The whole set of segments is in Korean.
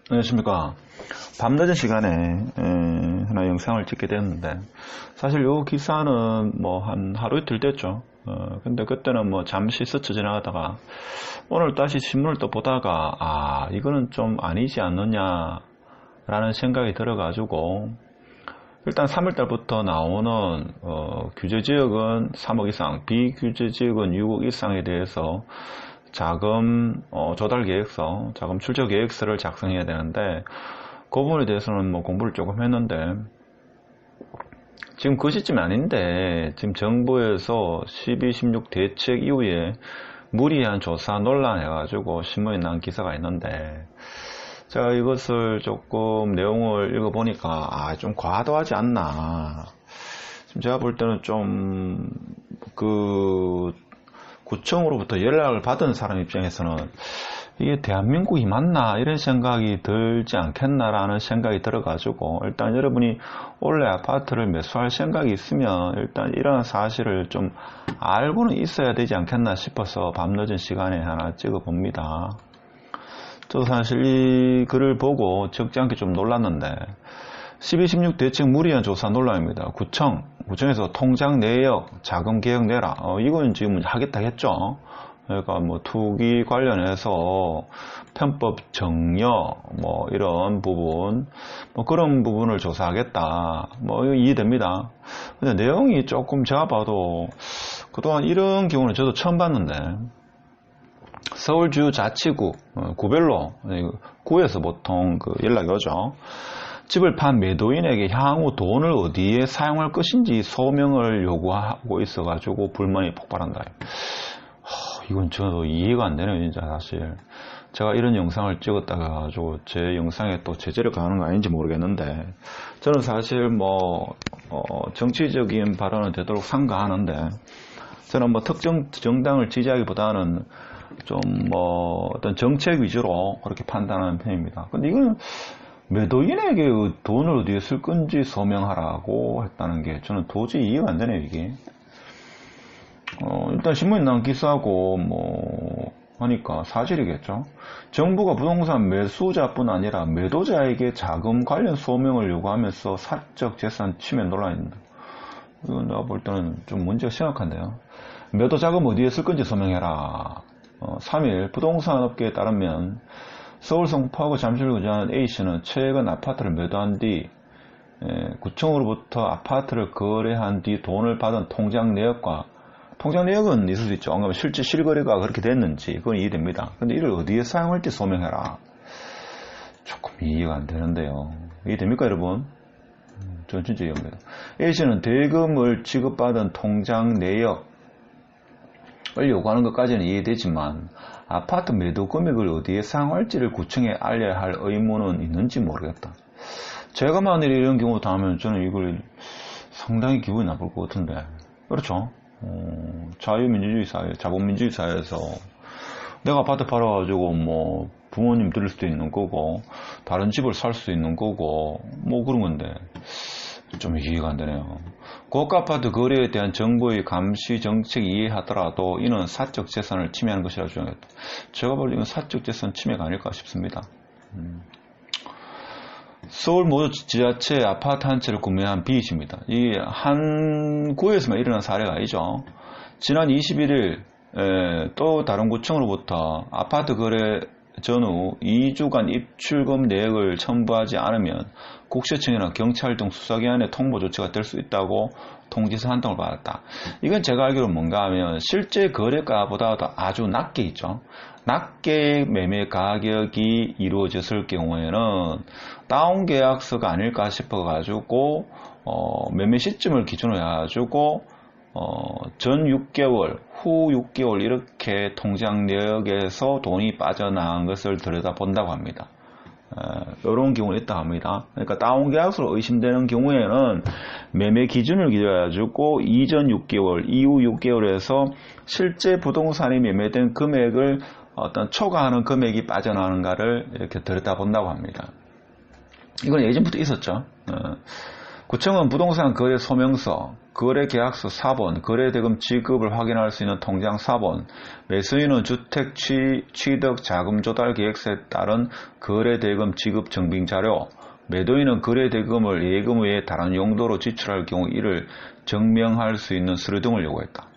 안녕하십니까. 밤늦은 시간에 하나 영상을 찍게 됐는데, 사실 요 기사는 뭐 한 하루 이틀 됐죠. 근데 그때는 뭐 잠시 스쳐 지나가다가 오늘 다시 신문을 또 보다가 이거는 좀 아니지 않느냐 라는 생각이 들어가지고, 일단 3월달부터 나오는 규제지역은 3억 이상, 비규제지역은 6억 이상에 대해서 자금 조달 계획서, 자금 출처 계획서를 작성해야 되는데, 그 부분에 대해서는 뭐 공부를 조금 했는데, 지금 그 시점이 아닌데 지금 정부에서 12, 16 대책 이후에 무리한 조사 논란 해가지고 신문에 난 기사가 있는데, 제가 이것을 조금 내용을 읽어보니까 좀 과도하지 않나. 지금 제가 볼 때는 좀 구청으로부터 연락을 받은 사람 입장에서는 이게 대한민국이 맞나 이런 생각이 들지 않겠나라는 생각이 들어가지고, 일단 여러분이 원래 아파트를 매수할 생각이 있으면 일단 이런 사실을 좀 알고는 있어야 되지 않겠나 싶어서 밤늦은 시간에 하나 찍어봅니다. 저도 사실 이 글을 보고 적지 않게 좀 놀랐는데, 12, 16 대책 무리한 조사 논란입니다. 구청에서 통장 내역 자금 계획 내라. 이건 지금 하겠다 했죠. 그러니까 뭐 투기 관련해서 편법 정려 뭐 이런 부분, 뭐 그런 부분을 조사하겠다. 뭐 이거 이해됩니다. 근데 내용이 조금 제가 봐도 그동안 이런 경우는 저도 처음 봤는데, 서울주자치구 구별로 구에서 보통 연락이 오죠. 집을 판 매도인에게 향후 돈을 어디에 사용할 것인지 소명을 요구하고 있어가지고 불만이 폭발한다. 이건 저도 이해가 안 되네요, 진짜. 사실 제가 이런 영상을 찍었다가 가지고 제 영상에 또 제재를 가하는 거 아닌지 모르겠는데, 저는 사실 뭐 정치적인 발언은 되도록 삼가하는데, 저는 뭐 특정 정당을 지지하기보다는 좀 뭐 어떤 정책 위주로 그렇게 판단하는 편입니다. 근데 이건 매도인에게 돈을 어디에 쓸 건지 소명하라고 했다는 게 저는 도저히 이해가 안 되네요, 이게. 일단 신문에 나온 기사고 뭐 하니까 사실이겠죠. 정부가 부동산 매수자뿐 아니라 매도자에게 자금 관련 소명을 요구하면서 사적 재산 침해 논란입니다. 이건 내가 볼 때는 좀 문제가 심각한데요. 매도 자금 어디에 쓸 건지 소명해라. 3일 부동산 업계에 따르면 서울 성북하고 잠실을 거주하는 A씨는 최근 아파트를 매도한 뒤 구청으로부터 아파트를 거래한 뒤 돈을 받은 통장 내역은 있을 수 있죠. 실제 실거래가 그렇게 됐는지 그건 이해됩니다. 근데 이를 어디에 사용할지 소명해라. 조금 이해가 안 되는데요. 이해됩니까, 여러분? 전 진짜 이해합니다. A씨는 대금을 지급받은 통장 내역을 요구하는 것까지는 이해되지만, 아파트 매도 금액을 어디에 사용할지를 구청에 알려야 할 의무는 있는지 모르겠다. 제가 만일 이런 경우 당하면 저는 이걸 상당히 기분이 나쁠 것 같은데. 그렇죠. 자유민주주의 사회, 자본민주주의 사회에서 내가 아파트 팔아가지고 뭐 부모님 들을 수도 있는 거고, 다른 집을 살 수도 있는 거고, 뭐 그런 건데 좀 이해가 안 되네요. 고가 아파트 거래에 대한 정부의 감시 정책 이해하더라도 이는 사적 재산을 침해하는 것이라 주장했다. 제가 볼 때 이건 사적 재산 침해가 아닐까 싶습니다. 서울 모두 지자체 아파트 한 채를 구매한 B씨입니다. 이 한 구에서만 일어난 사례가 아니죠. 지난 21일 또 다른 구청으로부터 아파트 거래 전후 2주간 입출금 내역을 첨부하지 않으면 국세청이나 경찰 등 수사기관의 통보 조치가 될 수 있다고 통지서 한 통을 받았다. 이건 제가 알기로 뭔가 하면 실제 거래가보다도 아주 낮게 있죠. 낮게 매매 가격이 이루어졌을 경우에는 다운 계약서가 아닐까 싶어가지고 매매 시점을 기준으로 해가지고 전 6개월, 후 6개월 이렇게 통장 내역에서 돈이 빠져나간 것을 들여다본다고 합니다. 이런 경우는 있다고 합니다. 그러니까 다운 계약서로 의심되는 경우에는 매매 기준을 기준해가지고 이전 6개월, 이후 6개월에서 실제 부동산이 매매된 금액을 어떤 초과하는 금액이 빠져나가는가를 이렇게 들여다본다고 합니다. 이건 예전부터 있었죠. 구청은 부동산 거래 소명서, 거래 계약서 4번, 거래 대금 지급을 확인할 수 있는 통장 4번, 매수인은 주택 취득 자금 조달 계획서에 따른 거래 대금 지급 증빙 자료, 매도인은 거래 대금을 예금 외에 다른 용도로 지출할 경우 이를 증명할 수 있는 서류 등을 요구했다.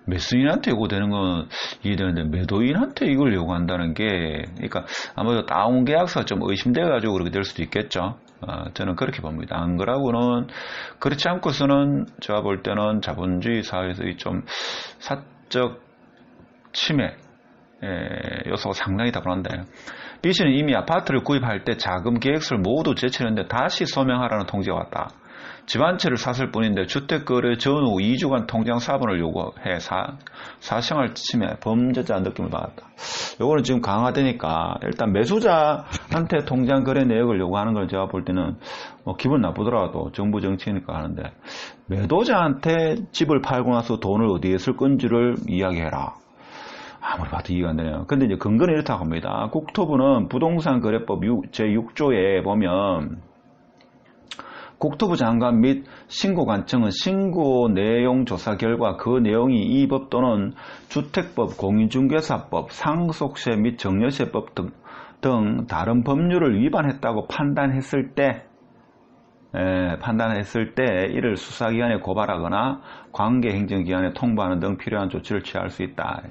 매수인한테 요구되는 건 이해되는데 매도인한테 이걸 요구한다는 게, 그러니까 아무래도 다운 계약서 좀 의심돼가지고 그렇게 될 수도 있겠죠. 저는 그렇게 봅니다. 안 그러고는, 그렇지 않고서는 제가 볼 때는 자본주의 사회에서의 좀 사적 침해 요소가 상당히 다분한데, B씨는 이미 아파트를 구입할 때 자금 계획서를 모두 제출했는데 다시 소명하라는 통지가 왔다. 집 한 채를 샀을 뿐인데 주택거래 전후 2주간 통장 4번을 요구해 사생활 침해, 범죄자 느낌을 받았다. 요거는 지금 강화되니까 일단 매수자한테 통장 거래 내역을 요구하는 걸 제가 볼 때는 뭐 기분 나쁘더라도 정부 정치니까 하는데, 매도자한테 집을 팔고 나서 돈을 어디에 쓸 건지를 이야기해라. 아무리 봐도 이해가 안 되네요. 근데 이제 근거는 이렇다고 합니다. 국토부는 부동산 거래법 제6조에 보면 국토부 장관 및 신고관청은 신고 내용 조사 결과 그 내용이 이 법 또는 주택법, 공인중개사법, 상속세 및 정려세법 등 다른 법률을 위반했다고 판단했을 때 이를 수사기관에 고발하거나 관계행정기관에 통보하는 등 필요한 조치를 취할 수 있다.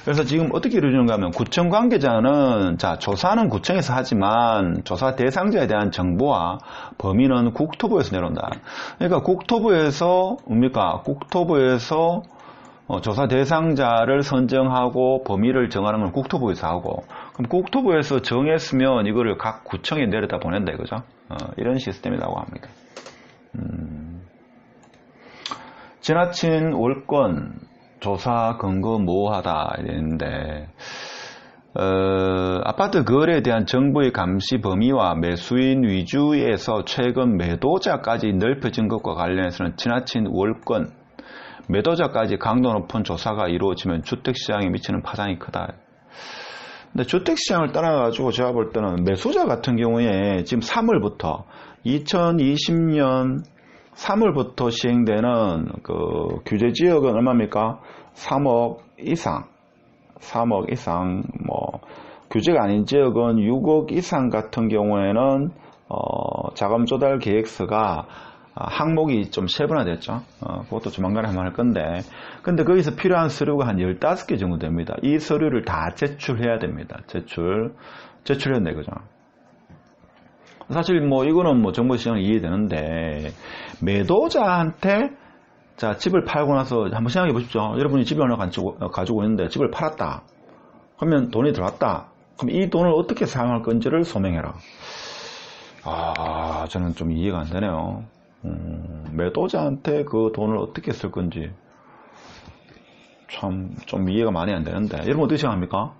그래서 지금 어떻게 이루어지는가 하면, 구청 관계자는, 조사는 구청에서 하지만 조사 대상자에 대한 정보와 범위는 국토부에서 내려온다. 그러니까 국토부에서 조사 대상자를 선정하고 범위를 정하는 건 국토부에서 하고, 그럼 국토부에서 정했으면 이거를 각 구청에 내려다 보낸다 이거죠. 이런 시스템이라고 합니다. 지나친 월권 조사 근거 모호하다 이랬는데, 아파트 거래에 대한 정부의 감시 범위와 매수인 위주에서 최근 매도자까지 넓혀진 것과 관련해서는 지나친 월권, 매도자까지 강도 높은 조사가 이루어지면 주택시장에 미치는 파장이 크다. 근데 주택시장을 따라가지고 제가 볼 때는 매수자 같은 경우에 지금 2020년 3월부터 시행되는 그 규제지역은 얼마입니까? 3억 이상, 뭐, 규제가 아닌 지역은 6억 이상 같은 경우에는, 자금 조달 계획서가 항목이 좀 세분화됐죠. 그것도 조만간에 한번 할 건데. 근데 거기서 필요한 서류가 한 15개 정도 됩니다. 이 서류를 다 제출해야 됩니다. 제출해야 돼, 그죠? 사실 뭐 이거는 뭐 정보 시장은 이해되는데, 매도자한테 집을 팔고 나서 한번 생각해 보십시오. 여러분이 집을 하나 가지고 있는데 집을 팔았다. 그러면 돈이 들어왔다. 그럼 이 돈을 어떻게 사용할 건지를 소명해라. 저는 좀 이해가 안 되네요. 매도자한테 그 돈을 어떻게 쓸 건지 참 좀 이해가 많이 안 되는데, 여러분 어떻게 생각합니까?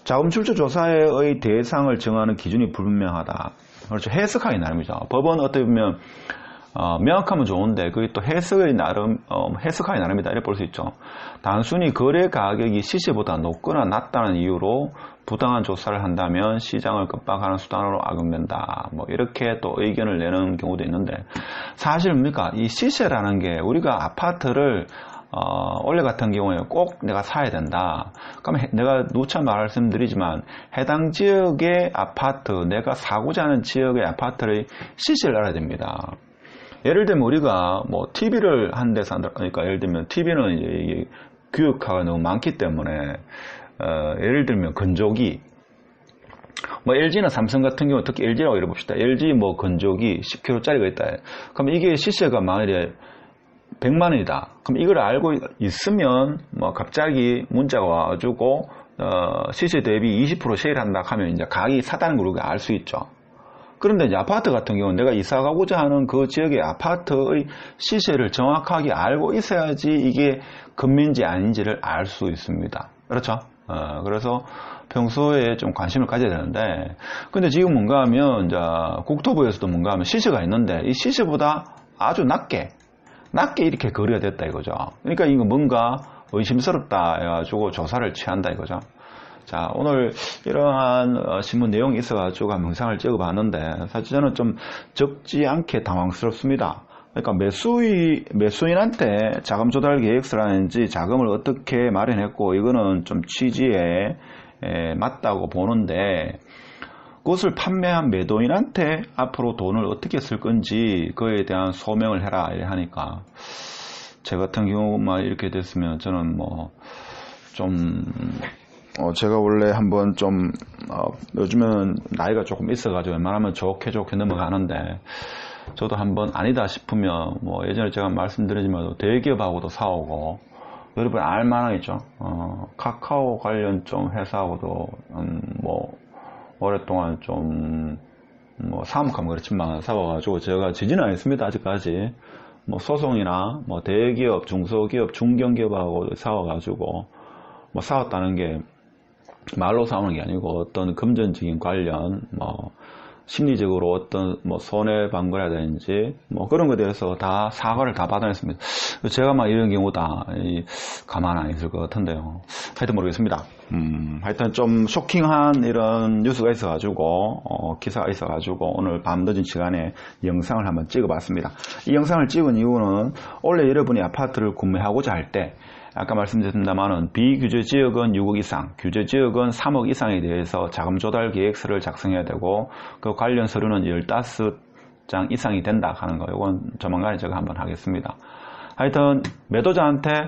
자금 출처 조사의 대상을 정하는 기준이 불분명하다. 그렇죠. 해석하기 나름이죠. 법은 어떻게 보면 명확하면 좋은데 그게 또 해석하기 나름이다 이렇게 볼 수 있죠. 단순히 거래 가격이 시세보다 높거나 낮다는 이유로 부당한 조사를 한다면 시장을 급박하는 수단으로 악용된다. 뭐 이렇게 또 의견을 내는 경우도 있는데, 사실 뭡니까? 이 시세라는 게 우리가 아파트를 원래 같은 경우에 꼭 내가 사야 된다. 그러면 내가 누차 말씀드리지만 해당 지역의 아파트, 내가 사고자 하는 지역의 아파트의 시세를 알아야 됩니다. 예를 들면 우리가 뭐 TV를 한 대 산다. 그러니까 예를 들면 TV는 이게 규격화가 너무 많기 때문에 예를 들면 건조기, 뭐 LG나 삼성 같은 경우 특히 LG라고 이래봅시다. LG 뭐 건조기 10kg짜리가 있다. 그럼 이게 시세가 만일에 100만 원이다. 그럼 이걸 알고 있으면 뭐 갑자기 문자가 와가지고 시세 대비 20% 세일한다 하면 이제 가격이 싸다는 걸 우리가 알 수 있죠. 그런데 이제 아파트 같은 경우는 내가 이사 가고자 하는 그 지역의 아파트의 시세를 정확하게 알고 있어야지 이게 금매인지 아닌지를 알 수 있습니다. 그렇죠? 그래서 평소에 좀 관심을 가져야 되는데, 근데 지금 뭔가 하면 이제 국토부에서도 뭔가 하면 시세가 있는데 이 시세보다 아주 낮게 이렇게 거래가 됐다 이거죠. 그러니까 이거 뭔가 의심스럽다 해가지고 조사를 취한다 이거죠. 자, 오늘 이러한 신문 내용이 있어가지고 영상을 찍어봤는데 사실 저는 좀 적지 않게 당황스럽습니다. 그러니까 매수인한테 자금 조달 계획서라든지 자금을 어떻게 마련했고 이거는 좀 취지에 맞다고 보는데 그것을 판매한 매도인한테 앞으로 돈을 어떻게 쓸 건지 그에 대한 소명을 해라 이래 하니까 제 같은 경우만 이렇게 됐으면 저는 뭐 좀 제가 원래 한번 좀 요즘은 나이가 조금 있어가지고 웬만하면 좋게 넘어가는데 저도 한번 아니다 싶으면 뭐 예전에 제가 말씀드리지만 대기업하고도 싸우고 여러분 알만하겠죠. 카카오 관련 좀 회사하고도 뭐 오랫동안 좀 뭐 사업하면 그렇지만 싸워가지고 제가 지지는 않습니다. 아직까지 뭐 소송이나 뭐 대기업, 중소기업, 중견기업하고 싸워가지고 뭐 싸웠다는 게 말로 싸우는 게 아니고 어떤 금전적인 관련 뭐 심리적으로 어떤 뭐 손해방거라든지 뭐 그런 것에 대해서 다 사과를 다 받아냈습니다. 제가 막 이런 경우 다 가만 안 있을 것 같은데요. 하여튼 모르겠습니다. 하여튼 좀 쇼킹한 이런 뉴스가 있어가지고 기사가 있어가지고 오늘 밤 늦은 시간에 영상을 한번 찍어봤습니다. 이 영상을 찍은 이유는 원래 여러분이 아파트를 구매하고자 할 때 아까 말씀드렸습니다만은 비규제 지역은 6억 이상, 규제 지역은 3억 이상에 대해서 자금 조달 계획서를 작성해야 되고 그 관련 서류는 15장 이상이 된다 하는 거. 이건 조만간에 제가 한번 하겠습니다. 하여튼 매도자한테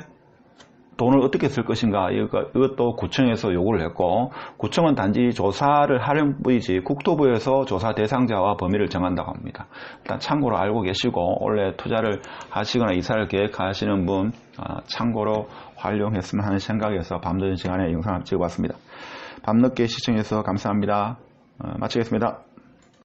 돈을 어떻게 쓸 것인가 이것도 구청에서 요구를 했고 구청은 단지 조사를 하는 뿐이지 국토부에서 조사 대상자와 범위를 정한다고 합니다. 일단 참고로 알고 계시고 원래 투자를 하시거나 이사를 계획하시는 분 참고로 활용했으면 하는 생각에서 밤늦은 시간에 영상을 찍어봤습니다. 밤늦게 시청해서 감사합니다. 마치겠습니다.